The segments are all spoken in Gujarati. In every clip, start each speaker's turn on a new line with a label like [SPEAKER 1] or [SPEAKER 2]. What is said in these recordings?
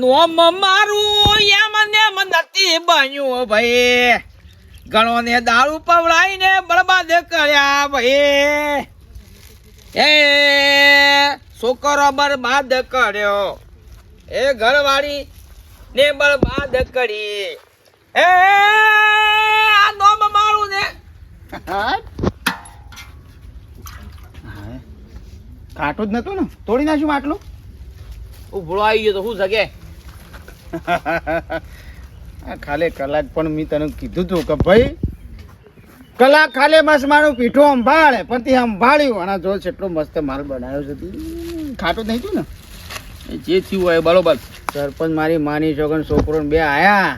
[SPEAKER 1] નોમ મારું એમ નથી બન્યું ભાઈ. ગણો ને દારૂ પવડાઈને બરબાદ કર્યા ભાઈ. એ છોકરો બરબાદ કર્યો, એ ઘરવાળી ને બરબાદ કરી. એ આ નોમ મારું ને
[SPEAKER 2] કાટું જ નતું ને, તોડી નાખ્યું માટલું.
[SPEAKER 1] ઉભળો આવી ગયો તો શું શકે.
[SPEAKER 2] ખાલે કલાક પણ મેં તને કીધું તું કે ભાઈ કલાક ખાલે બસ મારું પીઠું સંભાળે, પણ તે સંભાળ્યું. અને જો કેટલો મસ્ત માલ બનાવ્યો છે. ખાટું જ નહીં તું ને,
[SPEAKER 1] જે થયું હોય બરોબર.
[SPEAKER 2] સરપંચ મારી માની છોકરો છોકરો બે આયા.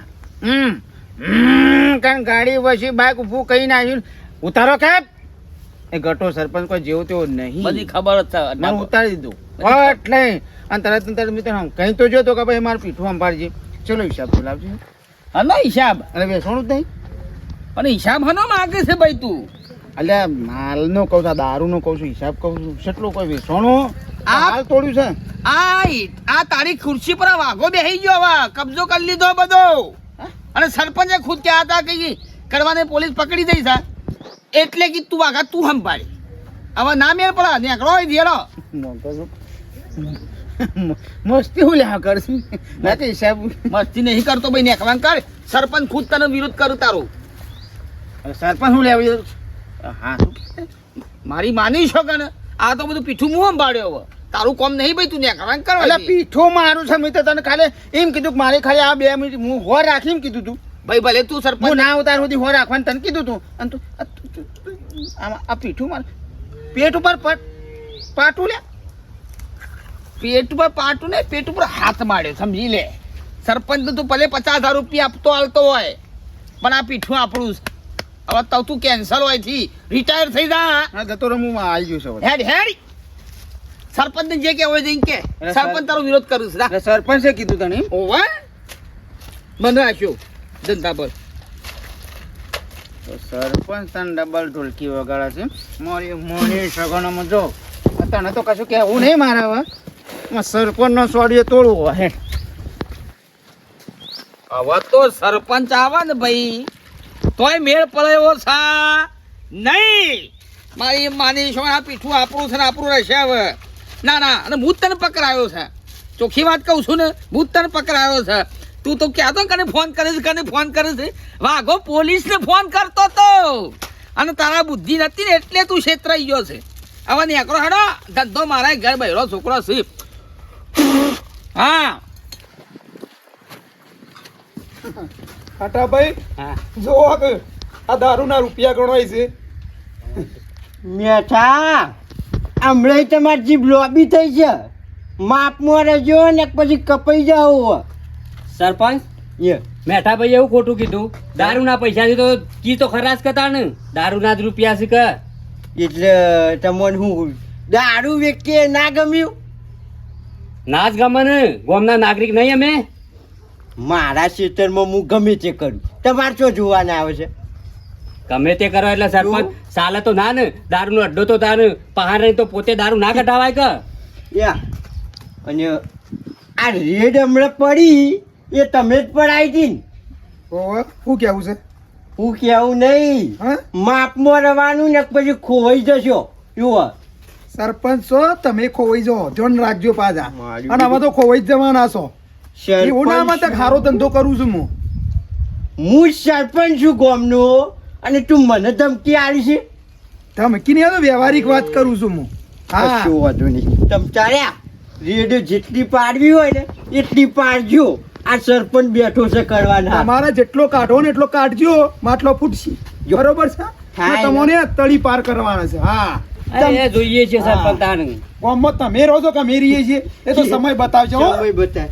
[SPEAKER 2] કારણ ગાડી પછી બાઇક ઊભું કહી નાખ્યું, ઉતારો કેમ. એ ગટો સરપંચ કોઈ જેવો તેવો નહીં,
[SPEAKER 1] બધી ખબર જ છે.
[SPEAKER 2] મને ઉતારી દીધું એટલે. અને તરત ને તરત મિત્ર કઈ તો જોતો કે ભાઈ મારું પીઠું સંભાળજે. ચલો હિસાબ બોલાવજે.
[SPEAKER 1] હનો હિસાબ
[SPEAKER 2] અરે બેસવાનું જ નહીં.
[SPEAKER 1] અને હિસાબ હનો માગે છે ભાઈ તું.
[SPEAKER 2] અલ્યા માલનો કહું છું, દારૂનો કહું છું, હિસાબ કહું છું. કેટલું કોઈ વેસણું હાલ તોડ્યું છે.
[SPEAKER 1] આ તારી ખુરશી પર વાઘો બેહી ગયો, હવે કબજો કરી લીધો બધો. અને સરપંચે ખુદ કહેતા હતા કે કરવાને પોલીસ પકડી દઈ છે, એટલે કે તું વાઘા તું સંભાળી. હવે ના મેળ પડે નીકળો હોય ધીરો.
[SPEAKER 2] મસ્તી હું લ્યા કરશું ના કે હિસાબ
[SPEAKER 1] મસ્તી નહીં કરતો ભાઈ, નીકળવાનું કર. સરપંચ ખુદ તને વિરોધ કરું તારું.
[SPEAKER 2] સરપંચ હું લેવા. હા
[SPEAKER 1] મારી માની છો કે આ તો બધું પીઠું મું સંભાળ્યો. હવે તારું કોમ નહીં ભાઈ, તું નીકળવાનું કર.
[SPEAKER 2] એટલે પીઠું મારું છે. મેં તો તને ખાલી એમ કીધું કે મારે ખાલી આ 2 મિનિટ હું હો રાખી એમ કીધું તું.
[SPEAKER 1] ભાઈ ભલે તું સરપંચ
[SPEAKER 2] હું ના ઉતાર સુધી હો રાખવાનું તને કીધું તું. અને તું આ પીઠું માર પેટ ઉપર પાટું લે.
[SPEAKER 1] પેટ ઉપર પાટું ને પેટ ઉપર હાથ માર્યો, સમજી લે. સરપંચ તું ભલે 50,000 રૂપિયા આપતો હાલતો હોય, પણ આ પીઠું આપણું છે. હવે તો તું કેન્સલ હોય થી રિટાયર થઈ જા.
[SPEAKER 2] હા જતો રહો, હું આવી ગયો છું.
[SPEAKER 1] હેડ હેડ સરપંચ ને જે કે હોય જઈને કે સરપંચ તારો વિરોધ કરું છું.
[SPEAKER 2] સરપંચે કીધું તને
[SPEAKER 1] ઓવે બંધ રાખ્યો જનતા પર.
[SPEAKER 2] સરપંચ તને ડબલ ઢોલકી વગાડે છે. મારી મોની સગણમાં જો તને તો કશું કહેવું નહીં મારા. હવે સરપંચ નો સોડિયો તોડવું હોય.
[SPEAKER 1] હવે તો સરપંચ આવે ને ભાઈ તોય મેળ પડ્યો છે નહીં. મારી માની છો આ પીઠું આપણું છે ને આપણું રહેશે હવે. ના ના, અને હું તને પકડાયો છે, ચોખ્ખી વાત કહું છું ને, હું તને પકડાયો છે. તું તો કહેતો કને ફોન કરે છે. વાઘો પોલીસને ફોન કરતો તો, અને તારા બુદ્ધિ નથી ને એટલે તું છેતરાઈ ગયો છે. હવે નીકળો હેડો, ધંધો મારા ઘર બહેરો છોકરો છે. હા
[SPEAKER 3] ભાઈ જો આ દારૂના રૂપિયા ગણાય છે.
[SPEAKER 4] મેઠા હમણાં તમારી જીભ લોબી થઈ છે, માપમાં રહેજો ને પછી કપાઈ જાઓ.
[SPEAKER 5] સરપંચ મેઠા ભાઈ એવું ખોટું કીધું. દારૂના પૈસાથી તો કી તો ખરાશ કરતા ને, દારૂના જ રૂપિયા છે કે.
[SPEAKER 4] એટલે તમને હું દારૂ વ્યક્તિ ના ગમ્યું?
[SPEAKER 5] ના જ ગમે ને, ગામના નાગરિક નહીં અમે.
[SPEAKER 4] મારા ક્ષેત્રમાં હું ગમે તે કરું, તમારે શું જોવાના આવે છે?
[SPEAKER 5] ગમે તે કરો એટલે સરપંચ ચાલે તો ના ને. દારૂનો અડ્ડો તો તાર પહાડ રહી તો પોતે દારૂ ના કઢાવાય કે.
[SPEAKER 4] યા અને આ રેડ હમણાં પડી એ તમે જ પડાવી હતી ને?
[SPEAKER 3] શું કેવું છે?
[SPEAKER 4] હું કેવું નહીં, માપમાં રહેવાનું ને પછી ખોવાઈ જશો. જુઓ
[SPEAKER 3] સરપંચ છો તમે, ખોવાઈ જાઓ, ધ્યાન રાખજો પાછા. અને અમે તો ખોવાઈ જ જવાના છો. એવું ના માં સારો ધંધો કરું છું
[SPEAKER 4] હું સરપંચ છું ગામનો, અને તું મને ધમકી આલી છે?
[SPEAKER 3] ધમકી નહીં, વ્યવહારિક વાત કરું છું હું.
[SPEAKER 4] હા શું વાંધો નહીં, તમે ચાલ્યા રેડિયો જેટલી પાડવી હોય ને એટલી પાડજો. આ સરપંચ બેઠો છે કરવાના.
[SPEAKER 3] તમારા જેટલો કાઢો ને એટલો કાઢજો, માટલો ફૂટશે. બરોબર છે? તમને તળી પાર કરવાના છે. હા
[SPEAKER 5] એ જોઈએ છે સરપંચ તાને.
[SPEAKER 3] ગામમાં તમે રહો છો કે અમે રહીએ છીએ એ તો સમય બતાવજો.
[SPEAKER 4] સમય બતાવ.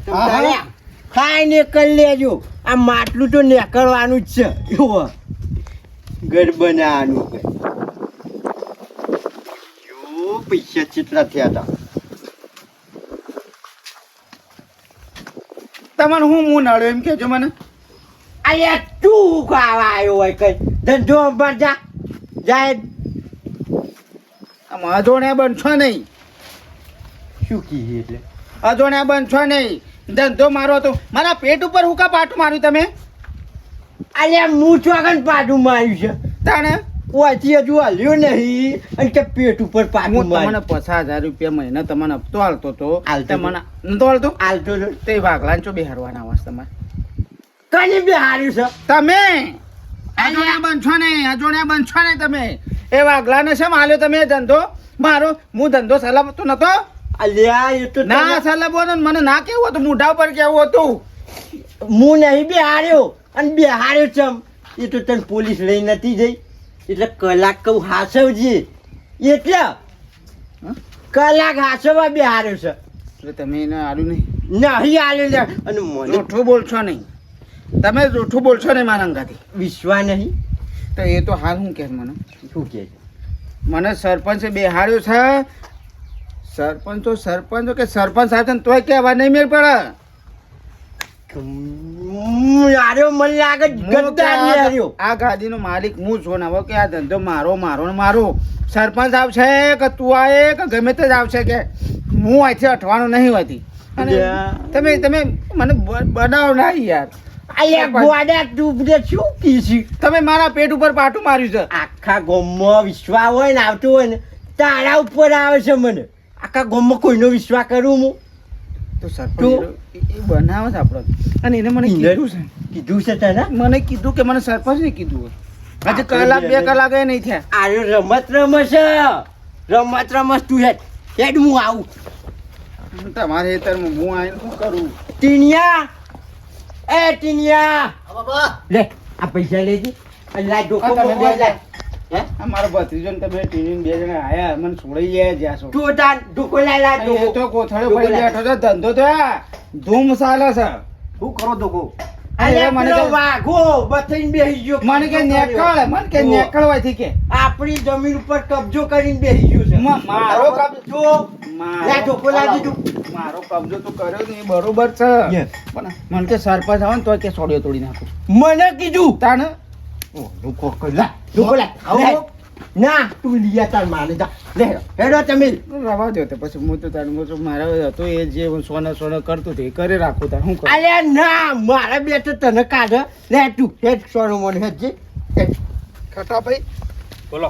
[SPEAKER 4] ખાઈને કરી લેજો. આ માટલું તો નીકળવાનું જ છે. જુઓ ઘર બનાવવાનું પૈસા કેટલા થયા હતા?
[SPEAKER 2] તમારે હું નડ્યો એમ કેજો મને.
[SPEAKER 4] અલ્યા તું ખાવા આવ્યો હોય કઈ ધંધો પર જા જાય.
[SPEAKER 2] અજોણ્યા બનશો નહીં.
[SPEAKER 4] શું કીધું એટલે?
[SPEAKER 2] અજોણ્યા બનશો નહીં. ધંધો મારો હતો મારા પેટ ઉપર હું કા પાટું માર્યું તમે
[SPEAKER 4] અલ્યા હું ચોગન પાટું માર્યું છે
[SPEAKER 2] તાણે
[SPEAKER 4] ઓથી હજુ હલ્યો નહીં અને કે પેટ ઉપર પાટું
[SPEAKER 2] હું તમને
[SPEAKER 4] માર્યું
[SPEAKER 2] 50,000 રૂપિયા મહિને તમને હપ્તો હાલતો તો
[SPEAKER 4] હાલતો
[SPEAKER 2] તમને નતો હાલતો
[SPEAKER 4] હાલતો તો
[SPEAKER 2] તે વાઘલાન ચો બેહારવાના આવાસ તમારે
[SPEAKER 4] કની બે હાર્યું છે
[SPEAKER 2] તમે અજોણ્યા બનશો ને તમે એ વાઘલાને શેમ હાલ્યો તમે ધંધો મારો હું ધંધો સલામતો નતો
[SPEAKER 4] અલ્યા એ તો
[SPEAKER 2] ના સલામો ને મને ના કેવું હતું મોઢા ઉપર કેવું હતું
[SPEAKER 4] હું નહીં બે હાર્યો અને બે હાર્યો ચમ એ તો તને પોલીસ લઈ નથી જઈ એટલે કલાક કહું હાસવજી એટલે કલાક હાસવા બે હાર્યો છે
[SPEAKER 2] એટલે તમે એને હાર્યું નહીં
[SPEAKER 4] નહીં હાલ્યો લે અને મને
[SPEAKER 2] જૂઠું બોલશો નહીં તમે જૂઠું બોલશો નહીં મારા અંગાથી
[SPEAKER 4] વિશ્વાસ નહીં
[SPEAKER 2] તો એ તો હાલ હું કે મને
[SPEAKER 4] શું કે
[SPEAKER 2] મને સરપંચે બેહાડ્યો છે સરપંચો કે સરપંચ સાથે તોય કહેવા નહીં મેળ પડે
[SPEAKER 4] હાર્યો મને લાગે ગદ્દાર ને હાર્યો
[SPEAKER 2] આ ગાડીનો માલિક હું છું ને હવે કે આ ધંધો મારો સરપંચ આવશે કે તું આવે કે ગમે તે જ આવશે કે હું અહીંથી અઠવાનું નહીં હોતી અને તમે મને બનાવો ના યાર
[SPEAKER 4] અલ્યા ગોડા તું બધે શું કીધી
[SPEAKER 2] તમે મારા પેટ ઉપર પાટું માર્યું છે
[SPEAKER 4] આખા ગામમાં વિશ્વાસ હોય ને આવતો હોય ને તારા ઉપર આવે છે મને આખા ગામમાં કોઈનો વિશ્વાસ કરું હું
[SPEAKER 2] તો સરપંચ એ બનાવે છે આપણો અને એને મને કીધું છે
[SPEAKER 4] તને
[SPEAKER 2] મને કીધું કે મને સરપંચે કીધું હજી કલાક 2 કલાક એ નહીં થયા
[SPEAKER 4] આર્યો રમત રમસ તું હેડ હું આવું
[SPEAKER 2] તમારે હેતરમાં હું આવીને શું કરું
[SPEAKER 4] ટીનિયા એ ટીનિયા લે આ પૈસા લેજે અને લાય ડોકો
[SPEAKER 2] તમે બે
[SPEAKER 4] લાય હે
[SPEAKER 2] આ મારો ભત્રીજો ને તમે ટીની 2 જણા આયા મને છોડી ગયા જ્યાં છો
[SPEAKER 4] તું તાર ડોકો લાય
[SPEAKER 2] એ
[SPEAKER 4] ડોકો
[SPEAKER 2] તો કોથળે પડી બેઠો છે ધંધો તો આ ધૂમ ચાલે છે
[SPEAKER 3] શું કરો દોકો
[SPEAKER 4] અલ્યા
[SPEAKER 2] મને
[SPEAKER 4] મને
[SPEAKER 2] કે-
[SPEAKER 4] વાઘો બથઈને બેહી ગયો
[SPEAKER 2] મને કે નેકળવાથી કે
[SPEAKER 4] આપણી જમીન ઉપર કબજો કરીને બેહી ગયો છે
[SPEAKER 2] મારો
[SPEAKER 4] કબજો લે ડોકો લાય દીધું
[SPEAKER 2] મારો કબજો તો કર્યો ને એ બરોબર છે
[SPEAKER 4] Yes.
[SPEAKER 2] પણ મને કે સરપંચ આવે ને તો કે સોડિયો તોડી નાખું
[SPEAKER 4] મને કીધું
[SPEAKER 2] તાને
[SPEAKER 4] ડોકો કર લા ડોકો લાય લે. ના તું લીયા તાર માને જા લે હેડો તમે
[SPEAKER 2] રવા દો તો પછી હું તો તારું છું મારા હતો એ જે હું સોના કરતું હતું એ કરે રાખું તાર શું કરું
[SPEAKER 4] અલ્યા ના મારા બેટો તને કાઢ લે તું હેડ સોનો મને હેડ જે હેડ.
[SPEAKER 3] ખટાભાઈ
[SPEAKER 5] બોલો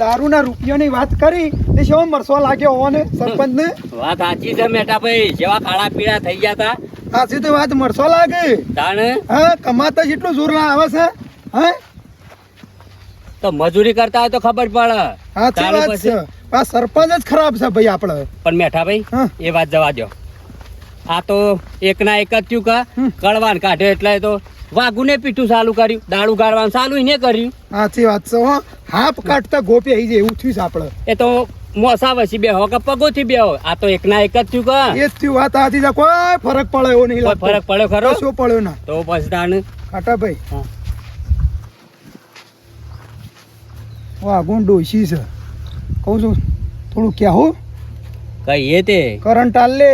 [SPEAKER 3] દારૂના રૂપિયાની વાત કરી તે શેવો મરસો લાગ્યો હોને સરપંચ ને
[SPEAKER 5] વાત સાચી છે મેટા ભાઈ જેવા કાળા પીળા થઈ ગયા તા
[SPEAKER 3] સાચી તો વાત મરસો લાગે
[SPEAKER 5] તાણે
[SPEAKER 3] હા કમાતા જેટલું જોર ના આવે છે હા
[SPEAKER 5] તો મજૂરી કરતા હોય તો ખબર પડે
[SPEAKER 3] સાચી
[SPEAKER 5] તાણે
[SPEAKER 3] વાત
[SPEAKER 5] પછી-
[SPEAKER 3] છે આ સરપંચ જ ખરાબ છે ભાઈ આપણે
[SPEAKER 5] પણ મેઠા ભાઈ
[SPEAKER 3] હા.
[SPEAKER 5] એ વાત જવા દો આ તો એક ના એક જ થયું કા કળવાન કાઢ્યો એટલે તો વાઘુને પીઠું ચાલુ કર્યું દારૂ ગાળવાનું ચાલુ ને કર્યું
[SPEAKER 3] સાચી વાત છે હો હાફ કાઢતા ગોપી આવી જાય એવું થયું છે આપણે
[SPEAKER 5] એ તો મોસા વસી બે હો કે પગોથી બે હો આ તો એક ના એક જ થયું કા
[SPEAKER 3] એ જ થયું વાત સાચી છે કોઈ ફરક પડે એવો નહીં
[SPEAKER 5] કોઈ
[SPEAKER 3] લાગતો
[SPEAKER 5] ફરક પડ્યો ખરો
[SPEAKER 3] શું પડ્યો ના
[SPEAKER 5] તો પછી તાણે
[SPEAKER 3] ખાટાભાઈ
[SPEAKER 5] હા.
[SPEAKER 3] વાગું ડોશી છે કહું છું થોડું કહેવું
[SPEAKER 5] કઈ એ તે
[SPEAKER 3] કરંટ આલ લે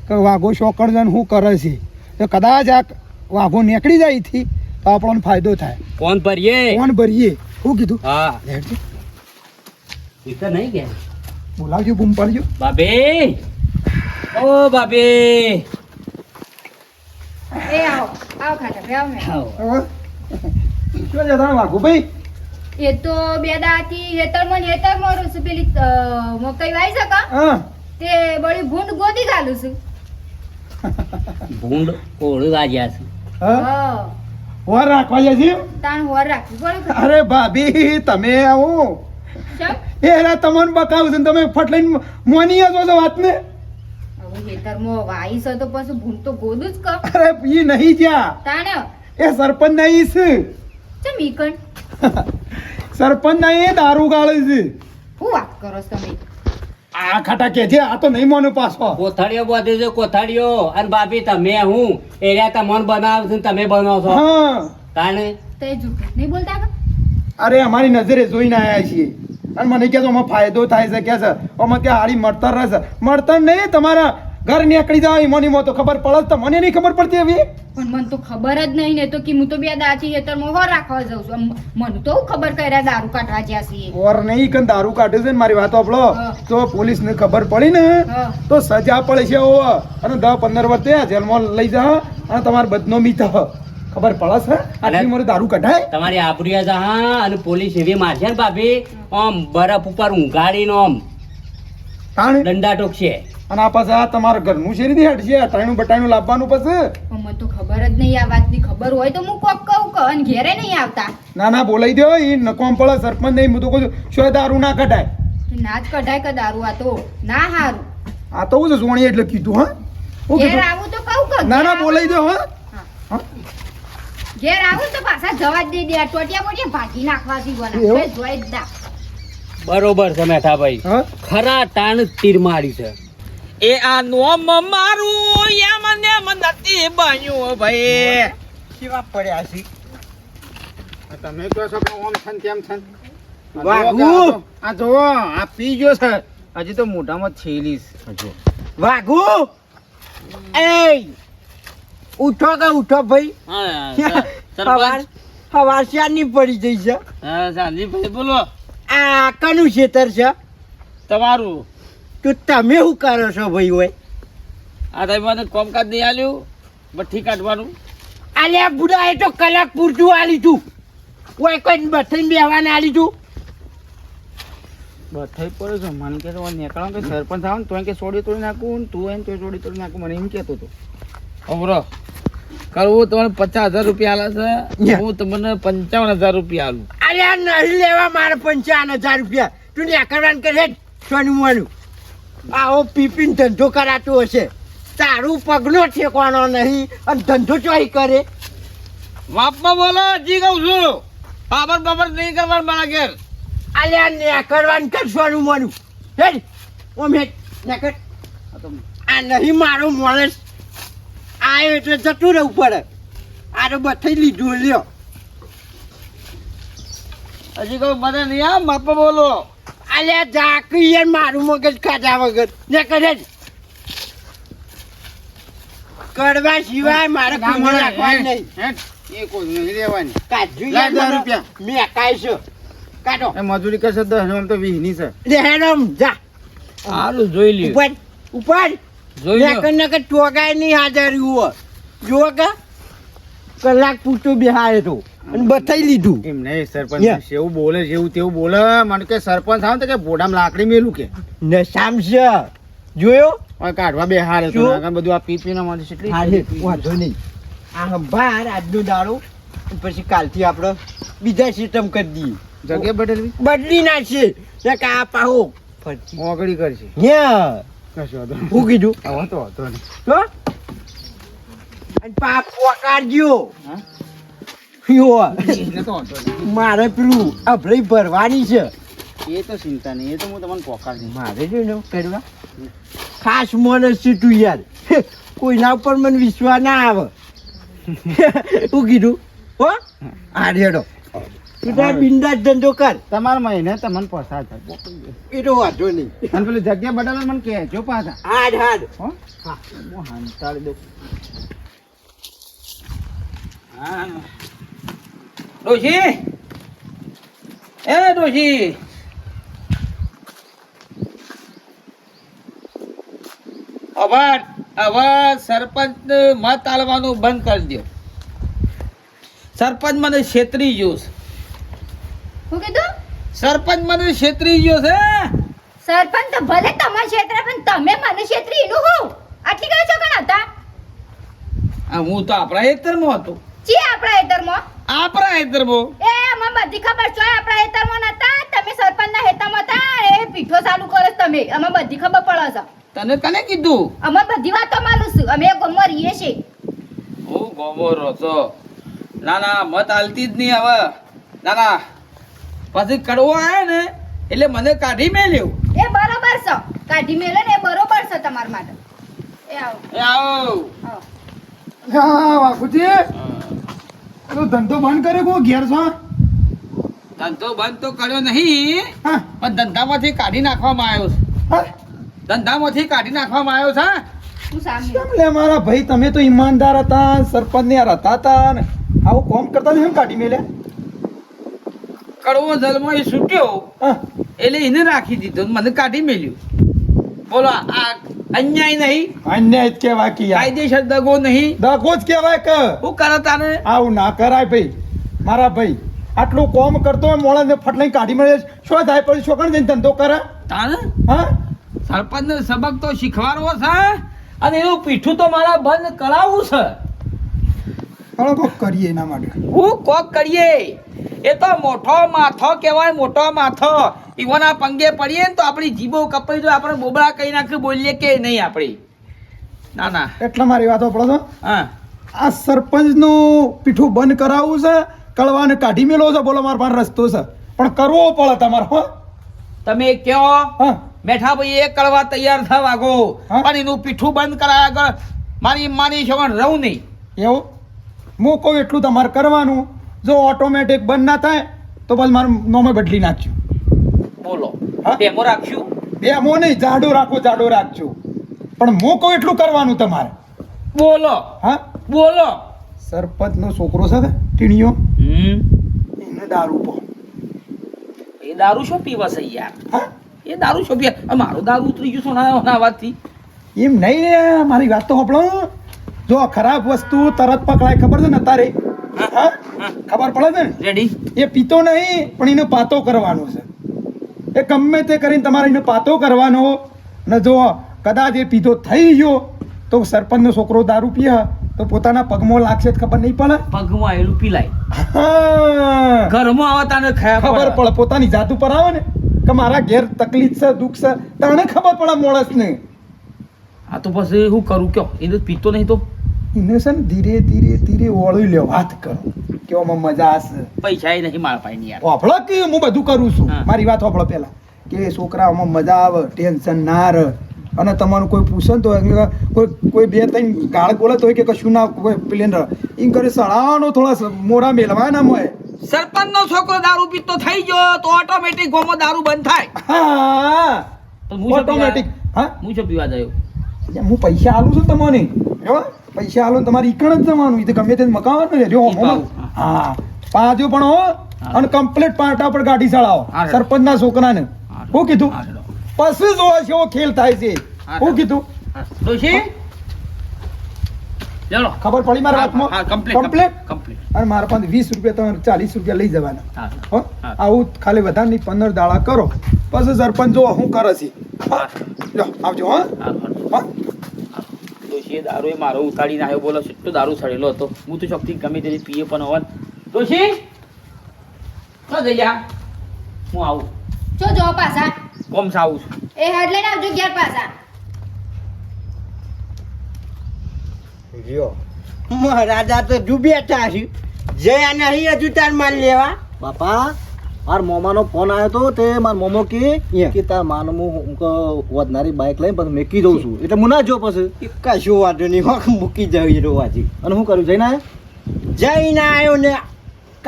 [SPEAKER 3] કે વાઘો શોકરજન શું કરે છે તો કદાચ આ વાઘો નીકળી જાય થી તો આપણને ફાયદો થાય
[SPEAKER 5] કોણ ભરીએ
[SPEAKER 3] કોણ ભરીએ શું કીધું
[SPEAKER 5] હા
[SPEAKER 3] લેડજો
[SPEAKER 5] એ તો નહીં ગયા
[SPEAKER 3] બોલાવજો બૂમ પાડજો
[SPEAKER 5] બાબે ઓ બાબે
[SPEAKER 6] એ આવો આવો ખાટા આવો ને
[SPEAKER 3] હવે શું જતા વાઘો ભાઈ
[SPEAKER 6] એ તો બે દાતી હેતરમાં રહું છું પેલી મકઈ વાઈ શકા
[SPEAKER 3] હા
[SPEAKER 6] તે બળી ભૂંડ ગોદી ઘાલું છું
[SPEAKER 5] ભૂંડ કોળું વાગ્યા છે
[SPEAKER 3] હા
[SPEAKER 6] હા
[SPEAKER 3] વાર રાખવા જાય છે
[SPEAKER 6] તાણ હોર રાખવું પડે
[SPEAKER 3] અરે ભાભી તમે આવો
[SPEAKER 6] ચમ
[SPEAKER 3] એ હેરા તમને બકાવું છે ને તમે ફટ લઈને મોની આવો છો વાતને
[SPEAKER 6] હવે હેતરમાં વાઈ છે તો પછી ભૂંડ તો ગોદું જ કર
[SPEAKER 3] અરે ઈ નહીં જ્યાં
[SPEAKER 6] તાણ
[SPEAKER 3] એ સરપંચ નહીં છે
[SPEAKER 6] ચમ ઈકણ
[SPEAKER 3] સરપંચ નહીં દારૂ ગાળે છે
[SPEAKER 6] શું વાત કરો છો તમે
[SPEAKER 3] આ ખાટા કે છે આ તો નહીં મોનો પાછો
[SPEAKER 5] કોથળીઓ બધે છે કોથળીઓ અને બાપી તમે હું એરિયા તમને બનાવ છે ને તમે બનાવો છો
[SPEAKER 3] હા
[SPEAKER 5] તાણે
[SPEAKER 6] તે જૂઠું નહીં બોલતા કા
[SPEAKER 3] અરે અમારી નજરે જોઈને આયા છીએ અને મને કહે આમાં ફાયદો થાય છે કે છે આમાં કે હારી મળતર રહેશે મળતર નહીં તમારા ઘર નીકળી જાય મોની મો તો ખબર પડે તો મને નહીં ખબર પડતી હવે
[SPEAKER 6] પણ મને તો ખબર જ નહીં ને તો કે હું તો બે દાથી હેતરમાં હોર રાખવા જાઉં છું મને તો હું ખબર કર્યા દારૂ કાઢવા જ્યાં છીએ
[SPEAKER 3] ઓર નહીં કન દારૂ કાઢે છે ને મારી વાત આપણો
[SPEAKER 6] હા.
[SPEAKER 3] તો પોલીસ ને ખબર પડી ને
[SPEAKER 6] હા.
[SPEAKER 3] તો સજા પડે છે ઓવ અને 10-15 વર્ષ ત્યાં જેલમાં લઈ જા અને તમારે બદનામી થશે ખબર પડે છે આટલી મોરે દારૂ કઢાય
[SPEAKER 5] તમારી આબરૂ જહા અને પોલીસ એવી મારશે ને ભાભી આમ બરફ ઉપર ઊંઘાડીને આમ
[SPEAKER 3] તાણ
[SPEAKER 5] દંડા ટોકશે.
[SPEAKER 3] અને આ પાછા આ તમારા ઘરનું શેરી દી હેડ છે અટાણું બટાણું લાવવાનું પછી
[SPEAKER 6] પણ મને તો ખબર જ નહીં આ વાતની ખબર હોય તો હું કોક કહું કે અને ઘેરે નહીં આવતા
[SPEAKER 3] ના ના બોલાઈ દો ઈ નકોમ પડે સરપંચ નહીં હું તો કહું છું શું દારૂ ના કઢાય
[SPEAKER 6] ના જ કઢાય કે દારૂ આ તો ના હારું
[SPEAKER 3] આ તો હું છે સોણી એટલે કીધું હા હું
[SPEAKER 6] ઘેર
[SPEAKER 3] કીધું
[SPEAKER 6] આવું તો કહું કે
[SPEAKER 3] ના ના
[SPEAKER 6] ઘેર
[SPEAKER 3] બોલાઈ દો હા
[SPEAKER 6] આવું. ઘેર આવું તો પાછા જવા જ દે દે ટોટિયા બોટિયા ભાગી નાખવાથી
[SPEAKER 3] એવું?
[SPEAKER 6] બના જોઈ જ દા
[SPEAKER 5] બરોબર છે મેઠાભાઈ,
[SPEAKER 3] હા
[SPEAKER 5] ખરા ટાણ તીર મારી છે.
[SPEAKER 1] એ આ નોમ મારું યામને નથી બન્યું ભાઈ.
[SPEAKER 2] કેવા પડ્યા છે તમે કહો છો કે ઓમ છન તેમ છન
[SPEAKER 4] વાઘુ!
[SPEAKER 2] આ જો આ પી ગયો છે હજી તો મોઢામાં છેલીસ
[SPEAKER 4] વાઘુ એ ઉઠો કે ઉઠો ભાઈ હવાર હવાર શાની પડી જઈ છે
[SPEAKER 1] ભાઈ બોલો
[SPEAKER 4] આ કનું ખેતર છે
[SPEAKER 1] તમારું.
[SPEAKER 4] તો તમે શું કરો છો ભાઈ હોય
[SPEAKER 1] આ તમે મને કોમકાજ નહીં આલ્યું બઠ્ઠી કાઢવાનું.
[SPEAKER 4] આલ્યા બુડા એ તો કલાક પૂરતું આલી તું કોઈ કોઈ બથઈને બેવાને આલી તું
[SPEAKER 2] બથાઈ પડે છે મને કે નીકળો કે સરપંચ આવે ને તો કે સોડી તોડી નાખું ને તું એને તો સોડી તોડી નાખું મને એમ કહેતો હતો
[SPEAKER 1] અમરો કરવું તમને 50,000 રૂપિયા આલે છે, હું તમને 55,000 રૂપિયા આલું.
[SPEAKER 4] આલ્યા નહીં લેવા મારે 55,000 રૂપિયા તું ને કરવાનું કરે સોનું મોનું આવો પીપીન ધંધો કરાતો હશે તારું પગનો ઠેકવાનો નહીં અને ધંધો ચોઈ કરે
[SPEAKER 1] માપમાં બોલો હજી કહું છું. બાબર બાબર નહીં કરવાનું મારા ઘેર.
[SPEAKER 4] આલ્યા ને કરવાનું કર સોનું મોનું હેડ ઓમ હેડ નેકર આ નહીં મારો માણસ આયો એટલે જતું રહેવું પડે આ તો બથઈ લીધું લ્યો
[SPEAKER 1] હજી કહું મને નહીં આ માપમાં બોલો.
[SPEAKER 4] આલ્યા જાકી યાર મારું મગજ ખાધા વગર નેકર હેડ કરવા સિવાય મારે કોઈ રાખવાનું નહીં
[SPEAKER 2] એ કોઈ નહીં લેવાની
[SPEAKER 4] કાઢ્યું
[SPEAKER 2] લાય
[SPEAKER 4] યાર
[SPEAKER 2] 10 રૂપિયા.
[SPEAKER 4] મેં કાઢી છે કાઢો
[SPEAKER 2] એ મજૂરી કરશે 10 આમ તો 20 ની છે
[SPEAKER 4] લે હેડમ જા
[SPEAKER 1] સારું જોઈ લ્યો
[SPEAKER 4] ઉપર ઉપર
[SPEAKER 1] જોઈ લ્યો.
[SPEAKER 4] નકર નકર ટોગાય નહીં હાજર હુઓ જો કે કલાક પૂરતો બેહાય તો અને બતાઈ લીધું
[SPEAKER 2] એમ નહીં
[SPEAKER 4] Yeah.
[SPEAKER 2] સરપંચ જેવું બોલે જેવું તેવું બોલે મને કે સરપંચ આવે તો કે બોડામાં લાકડી મેલું કે
[SPEAKER 4] નશામ છે જોયો
[SPEAKER 2] હવે કાઢવા બે હારે તો
[SPEAKER 4] શું?
[SPEAKER 2] નાગા બધું આ પીપી ના માંથી કેટલી
[SPEAKER 4] હાલે વાંધો નહીં આ બાર આજનો દાડો પછી કાલથી આપણે બીજા સિસ્ટમ કરી દઈએ
[SPEAKER 2] જગ્યા બદલવી
[SPEAKER 4] બદલી નાખીએ ને કે આ પાહો ફરતી
[SPEAKER 2] ઓગળી કરશે
[SPEAKER 4] ન્યા
[SPEAKER 2] કશું વાંધો નહીં.
[SPEAKER 4] હું કીધું
[SPEAKER 2] હવે તો વાંધો નહીં
[SPEAKER 4] તો અને પાપ પોકારજો
[SPEAKER 2] હા?
[SPEAKER 4] યો
[SPEAKER 2] એને તો વાંધો નહીં.
[SPEAKER 4] મારે પેલું અભરી ભરવાની છે
[SPEAKER 2] એ તો ચિંતા નહીં એ તો હું તમને પોકાર દઈશ
[SPEAKER 4] મારે જો ને કરવા ખાસ માણસ છે તું યાર કોઈના ઉપર મને વિશ્વાસ ના આવે શું કીધું હો આ રેડો તું તાર બિંદાસ ધંધો કર
[SPEAKER 2] તમારા મહિને તમને પસાર થાય પોકારી દે.
[SPEAKER 4] એ તો વાંધો નહીં
[SPEAKER 2] અને પેલી જગ્યા બદલવા મને કહેજો પાછા
[SPEAKER 4] હાડ હાડ
[SPEAKER 2] હો હા હું હાંતાડી દઉં
[SPEAKER 1] હા. ડોશી એ ડોશી હવે સરપંચ મત આલવાનું બંધ કરી દો. સરપંચ મને છેતરી ગયો છે.
[SPEAKER 6] હું કીધું
[SPEAKER 1] સરપંચ મને છેતરી ગયો છે.
[SPEAKER 6] સરપંચ તો ભલે તમારા ક્ષેત્ર પણ તમે મને ક્ષેત્રી એનું હું આટલી કઈ છોકરા હતા
[SPEAKER 1] આ હું તો આપણા હેતરમાં હતો.
[SPEAKER 6] ચી આપણા હેતરમાં
[SPEAKER 1] આપણા હેતરમાં
[SPEAKER 6] એ મને બધી ખબર છે આપણા હેતરમાં નતા તમે સરપંચના હેતરમાં હતા એ પીઠો ચાલુ કરો છો તમે અમે બધી ખબર પડે છે
[SPEAKER 1] તને કને કીધું?
[SPEAKER 6] અમે બધી વાતો માલું છું અમે ગમવા રહીએ છીએ
[SPEAKER 1] હું ગોમો છો. ના ના મત આલતી જ નહીં હવે. ના ના પછી કડવો આવ્યો ને એટલે મને કાઢી મેલ્યો.
[SPEAKER 6] એ બરોબર છે કાઢી મેલે ને એ બરોબર છે તમારા માટે એ આવો
[SPEAKER 1] એ આવો.
[SPEAKER 6] આવો
[SPEAKER 3] હા વાઘુજી તો ધંધો બંધ કર્યો કો ઘેર છો
[SPEAKER 1] ધંધો બંધ તો કર્યો નહીં
[SPEAKER 3] હા
[SPEAKER 1] પણ ધંધામાંથી કાઢી નાખવામાં આવ્યો છે.
[SPEAKER 3] હા?
[SPEAKER 1] ધંધામાંથી કાઢી નાખવામાં આવ્યો છે.
[SPEAKER 6] તું સામે
[SPEAKER 3] કેમ લે મારા ભાઈ, તમે તો ઈમાનદાર હતા, સરપંચ ને હતા હતા ને આવું કોમ કરતા ને એમ કાઢી મેલ્યા?
[SPEAKER 1] કડવો જલમો એ છૂટ્યો
[SPEAKER 3] હા,
[SPEAKER 1] એટલે એને રાખી દીધો ને મને કાઢી મેલ્યું. બોલો આ અન્યાય નહીં,
[SPEAKER 3] અન્યાય જ કહેવાય કે યાર,
[SPEAKER 1] કાયદેસર દગો નહીં.
[SPEAKER 3] દગો જ કહેવાય કે.
[SPEAKER 1] શું કરે તારે?
[SPEAKER 3] આવું ના કરાય ભાઈ. મારા ભાઈ આટલું કોમ કરતો હોય મોળા ને ફટલાઈ કાઢી મળે, શું થાય પછી છોકરા જઈને ધંધો કરે?
[SPEAKER 1] તારે
[SPEAKER 3] હા,
[SPEAKER 1] સરપંચ ને સબક તો શીખવાડવો છે અને એનું પીઠું તો મારા બંધ કરાવવું છે.
[SPEAKER 3] ચાલો કોક કરીએ એના માટે.
[SPEAKER 1] હું કોક કરીએ. એ તો મોટો માથો કહેવાય, મોટો માથો. ઈવોના પંગે પડીએ ને તો આપણી જીભો કપાઈ જાય, આપણે બોબડા કહી નાખી બોલીએ કે નહીં આપણી. ના ના,
[SPEAKER 3] એટલે મારી વાતો પડો છો.
[SPEAKER 1] હા
[SPEAKER 3] આ સરપંચ નું પીઠું બંધ કરાવવું છે, કળવાને કાઢી મેલો છે. બોલો મારા પાસે રસ્તો છે પણ કરવો પડે તમારે. હો
[SPEAKER 1] તમે કહો
[SPEAKER 3] હા,
[SPEAKER 1] બેઠા ભાઈ એ કરવા તૈયાર થવા વાગો,
[SPEAKER 3] હા?
[SPEAKER 1] પણ એનું પીઠું બંધ કરાયા આગળ મારી માની છે પણ રહું નહીં.
[SPEAKER 3] એવું હું કહું એટલું તમારે કરવાનું. જો ઓટોમેટિક બંધ ના થાય તો પછી મારું નોમે બદલી નાખજો.
[SPEAKER 1] બોલો
[SPEAKER 3] હા?
[SPEAKER 1] ડેમો રાખ્યું.
[SPEAKER 3] બે મો નહીં, જાડો રાખો, જાડો રાખજો. પણ હું કહું એટલું કરવાનું તમારે.
[SPEAKER 1] બોલો
[SPEAKER 3] હા,
[SPEAKER 1] બોલો.
[SPEAKER 3] સરપંચ નો છોકરો છે ને, ટીણીયો, એને દારૂ પો.
[SPEAKER 1] એ દારૂ શું પીવા છે યાર?
[SPEAKER 3] હા,
[SPEAKER 1] એ દારૂ શું પીવા? આ મારો દારૂ ઉતરી ગયું સોના અવાજથી.
[SPEAKER 3] એમ નહીં, મારી વાત તો સાંભળો. જો ખરાબ વસ્તુ તરત પકડાય, ખબર છે ને તારે? હા, ખબર પડે છે ને?
[SPEAKER 1] રેડી?
[SPEAKER 3] એ પીતો નહીં પણ એને પાતો કરવાનો છે. એ ગમે તે કરીને તમારે એને પાતો કરવાનો. ને જો કદાચ એ પીતો થઈ ગયો તો સરપંચનો છોકરો દારૂ પીએ તો પોતાના પગમાં લાગશે જ ખબર નહીં પડે.
[SPEAKER 1] પગમાં આવેલું પીલાય,
[SPEAKER 3] હા,
[SPEAKER 1] ઘરમાં આવતા ને
[SPEAKER 3] ખબર પડે. પોતાની જાત ઉપર આવે ને કે મારા ઘેર તકલીફ છે, દુઃખ છે, તને ખબર પડે માણસને.
[SPEAKER 1] આ તો પછી શું કરું કયો? એ તો પીતો નહીં તો
[SPEAKER 3] એને છે ને ધીરે ધીરે ધીરે ઓળી લ્યો, વાત કરો કે આમાં મજા હશે.
[SPEAKER 1] પૈસા નહીં મારા પાસે યાર.
[SPEAKER 3] હોભળો કે હું બધું કરું છું.
[SPEAKER 1] હા.
[SPEAKER 3] મારી વાત હોભળો પહેલા કે છોકરાઓમાં મજા આવે, ટેન્શન ના રહે. અને તમારું કોઈ પૂછે ને તો કોઈ બે ત્રણ ગાળ બોલે તો હોય કે કશું ના કોઈ પ્લેન રહે એમ કરે સળાવાનો થોડા મોરા મેલવાના મોય.
[SPEAKER 1] સરપંચ નો છોકરો દારૂ પીતો થઈ ગયો તો ઓટોમેટિક ગોમાં દારૂ બંધ થાય.
[SPEAKER 3] હા,
[SPEAKER 1] તો હું શું
[SPEAKER 3] ઓટોમેટિક.
[SPEAKER 1] પીવા-
[SPEAKER 3] હા,
[SPEAKER 1] હું શું પીવા જાયો?
[SPEAKER 3] હું પૈસા આલું છું તમને. બરાબર, પૈસા આલો ને તમારે ઈકણ જ જવાનું. એ તો ગમે તે મકાવાનું ને રહ્યો.
[SPEAKER 1] ઈ પાવું.
[SPEAKER 3] હા, પાજો પણ હો. અને કમ્પ્લીટ પાટા પર ગાડી ચડાવો
[SPEAKER 1] હા.
[SPEAKER 3] સરપંચના છોકરાને.
[SPEAKER 1] હા.
[SPEAKER 3] શું કીધું?
[SPEAKER 1] હા.
[SPEAKER 3] પછી જોવા છે એવો ખેલ થાય છે.
[SPEAKER 1] હા.
[SPEAKER 3] શું કીધું?
[SPEAKER 1] ડોશી ચાલો.
[SPEAKER 3] ખબર પડી મારા
[SPEAKER 1] હા,
[SPEAKER 3] વાતમાં?
[SPEAKER 1] હા, complete,
[SPEAKER 3] Complete?
[SPEAKER 1] complete.
[SPEAKER 3] અને મારા પાસે 20 રૂપિયા તમારે 40 રૂપિયા લઈ જવાના.
[SPEAKER 1] હા.
[SPEAKER 3] હો?
[SPEAKER 1] હા.
[SPEAKER 3] આવું ખાલી વધારે નહીં, 15 દાડા કરો પછી સરપંચ જો હું કરે છે.
[SPEAKER 1] હા.
[SPEAKER 3] લો, આવજો. હા,
[SPEAKER 1] હા,
[SPEAKER 3] હા.
[SPEAKER 1] ડોશીએ દારૂ એ મારો ઉતારી નાખ્યો. બોલો કેટલો દારૂ સડેલો હતો. હું તો ચોકથી ગમે તે પીએ પણ હોવાન. ડોશી તો જઈયા હું આવું.
[SPEAKER 6] જો જો પાછા
[SPEAKER 1] કોમ સા આવું છું.
[SPEAKER 6] એ હેડ લઈને આવજો ઘેર પાછા.
[SPEAKER 4] મહારાજા તો જુ બેઠા છે, જયા નહીં હજુ તાર માલ લેવા.
[SPEAKER 7] બાપા માર મોમાનો ફોન આવ્યો તો તે માર મોમો કે તાર માનો હું વધનારી બાઇક લઈને પછી મેકી દઉં છું એટલે હું ના જો પછી
[SPEAKER 4] કશું વાંધો નહીં, હોક મૂકી જવી રોવાજી.
[SPEAKER 7] અને શું કર્યું જઈને આયા?
[SPEAKER 4] જઈને આવ્યો ને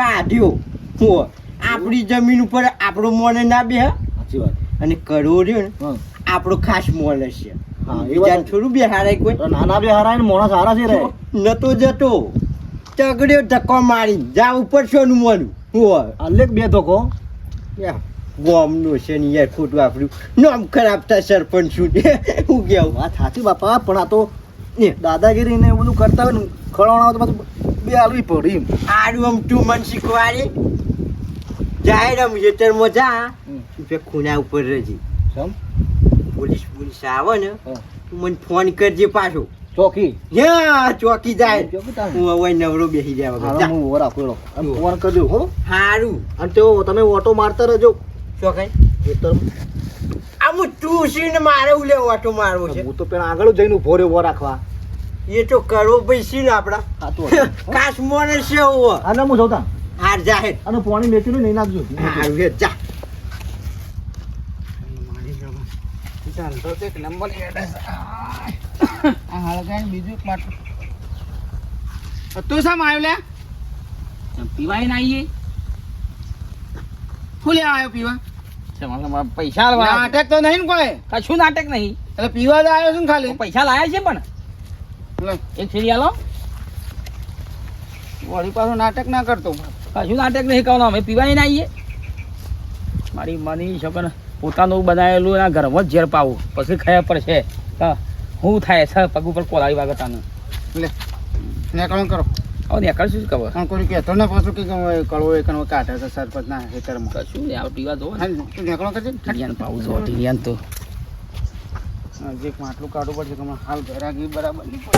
[SPEAKER 4] કાઢ્યો. હું આપણી જમીન ઉપર આપણું મોને ના બે,
[SPEAKER 7] સાચી વાત.
[SPEAKER 4] અને કરવો રહ્યો ને
[SPEAKER 7] હા
[SPEAKER 4] આપણું ખાસ મોને છે.
[SPEAKER 7] હા, એ
[SPEAKER 4] બીજા
[SPEAKER 7] વાત
[SPEAKER 4] થોડું બેહારાય કોઈ.
[SPEAKER 7] તો નાના બે હારા ને મોણા સારા છે રે.
[SPEAKER 4] નતો જતો ચગડ્યો ધક્કો મારી જા ઉપર છો નું મોનું. હું
[SPEAKER 7] અલેક બે ધોકો
[SPEAKER 4] ગોમનું છે ને યાર, ખોટું આપણું નામ ખરાબ થાય સરપંચ શું હું કેવું.
[SPEAKER 7] વાત સાચી બાપા, પણ આ તો દાદાગીરી ને એવું બધું કરતા હોય ને ખવડાવવા તો પાછું બે હાલવી પડી એમ.
[SPEAKER 4] આડું આમ તું મને શીખવાડી જાહેર આમ ખેતરમાં જા તું ખૂણા ઉપર રહેજે.
[SPEAKER 7] સમ
[SPEAKER 4] પોલીસ આવે ને
[SPEAKER 7] હા.
[SPEAKER 4] તું મને ફોન કરજે પાછો.
[SPEAKER 7] ચોકી
[SPEAKER 4] યા ચોકી જાય
[SPEAKER 7] ચોકી તારે.
[SPEAKER 4] હું હવે નવરો બેસી જાય વગર.
[SPEAKER 7] હાલો,
[SPEAKER 4] જા.
[SPEAKER 7] હું ઓર આપેલો અને ફોન કરજો હો.
[SPEAKER 4] હારું
[SPEAKER 7] અને તેઓ તમે ઓટો મારતા રહેજો
[SPEAKER 4] ચોકાઈ
[SPEAKER 7] ખેતરમાં.
[SPEAKER 4] આમ તું ને મારે ઉલે ઓટો મારવો છે.
[SPEAKER 7] હું તો પેલા આગળ જઈને ઉભો રહ્યો રાખવા.
[SPEAKER 4] એ તો કરવો પૈસી ને આપડા
[SPEAKER 7] હા તો
[SPEAKER 4] કાશ મોને છે હવે.
[SPEAKER 7] આને હું જતા
[SPEAKER 4] હાર જાહેર
[SPEAKER 7] અને પાણી મેચીને નહીં નાખજો.
[SPEAKER 4] હારું હેડ જા.
[SPEAKER 2] ધંધો તો એક નંબર હેડે છે. આ હળગાઈને બીજું એક માટલું. તું શા આવ્યો લે?
[SPEAKER 1] પીવાય ના આવીએ.
[SPEAKER 2] શું લેવા આવ્યો પીવા?
[SPEAKER 1] પૈસા આલવા
[SPEAKER 2] નાટક તો નહીં ને કોઈ
[SPEAKER 1] કશું નાટક નહીં
[SPEAKER 2] એટલે પીવા જ આવ્યો છું ને ખાલી
[SPEAKER 1] પૈસા લાયા છે પણ
[SPEAKER 2] લે,
[SPEAKER 1] એક ફેરી આલો
[SPEAKER 2] વળી પાછું નાટક ના કરતો
[SPEAKER 1] કશું નાટક નહીં કરવાનું અમે પીવાય ના આવીએ મારી માની છોકરા પોતાનું બનાવેલું એના ઘરમાં જ ઝેર પાવું પછી ખબર પડશે કે શું થાય છે પગ ઉપર કોલાવી વાગતાનું
[SPEAKER 2] લે નેકળો કરો
[SPEAKER 1] હવે નીકળશું જ ખબર
[SPEAKER 2] પણ કોઈ કહેતો ને પાછું કે કળવો એ કણવો કાઢે છે સરપંચ ના ખેતરમાં
[SPEAKER 1] કશું નહીં આ પીવા દો
[SPEAKER 2] હા, તું નેકળો કરજે ને.
[SPEAKER 1] ટીલિયાન પાવું છો ટીલિયાન તો
[SPEAKER 2] હજી એક માટલું કાઢવું પડશે કે હમણાં હાલ ઘરાકી બરાબર નહીં પડે.